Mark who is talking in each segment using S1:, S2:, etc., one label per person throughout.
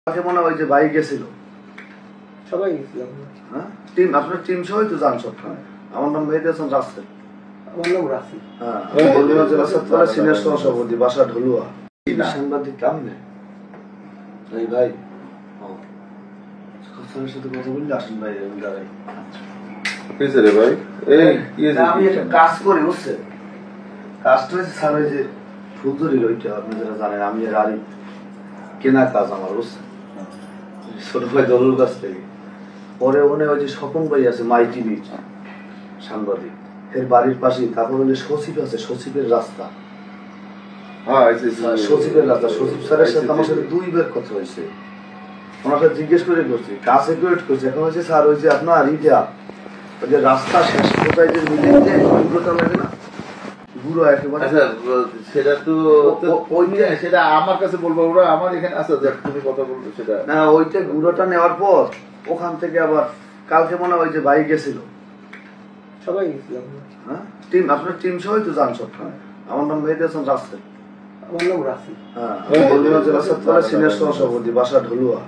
S1: কাকে মনে হয় যে ভাই গেছিল
S2: সবাই গেছিলাম।
S1: হ্যাঁ টিম আপনার টিম সবাই তো যান সবখানে। আমার নাম মেহেদি হাসান রাসেল।
S2: আমার নাম রাসি।
S1: হ্যাঁ বগুড়া জেলা ছাত্রদলের সিনিয়র সহসভাপতি, বাসা ঢলুয়া। সাংবাদিক কেমনে এই ভাই কথার সাথে কথা বললে আসেন ভাই আমি দাঁড়াই।
S3: রে ভাই
S1: আমি একটা কাজ করি বুঝছে, কাজটা হয়েছে স্যার ওই যে ফুলজুরির ওইটা আপনি যারা জানেন আমি আর আরিফ কেনা কাজ আমার বুঝছে ছোট ভাই দলুর কাছ থেকে। পরে ওনে ওই যে স্বপন ভাই আছে মাই টিভির সাংবাদিক, এর বাড়ির পাশেই। তারপর ওই যে সচিব আছে, সচিবের রাস্তা, সচিবের রাস্তা। সচিব স্যারের সাথে আমার সাথে 2 বার কথা হয়েছে। ওনার সাথে জিজ্ঞেস করে করছি, কাছে ওয়েট করছি। এখন হচ্ছে স্যার ওই যে আপনার ইটা ওই যে রাস্তা শেষ কোথায় যে মিলিং যে গুঁড়োটা লাগে না, গুঁড়ো একেবারে।
S3: সেটা তো ওইটা সেটা আমার কাছে বলবো, ওরা আমার এখানে আছে তুমি কথা বলবো সেটা
S1: না। ওইটা গুঁড়োটা নেওয়ার পর ওখান থেকে আবার কালকে মনে হয় যে ভাই গেছিল।
S2: সবাই গেছিলাম।
S1: হ্যাঁ টিম আপনার টিম সবাই তো যান সবখানে। আমার নাম মেহেদি হাসান রাসেল।
S2: আমার নাম রাসি।
S1: হ্যাঁ বগুড়া জেলা ছাত্রদলের সিনিয়র সহসভাপতি, বাসা ঢলুয়া।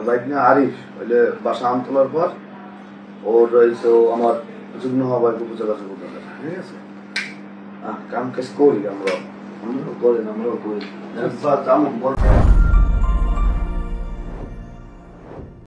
S1: বাইক নিয়ে আরিফ হইলে বাসা আমতলার পর ওর রয়েছে আমার যুগ্ম হওয়ার উপজেলা যুবদল। ঠিক আছে কাম কাজ করি আমরাও করেন আমরাও করি।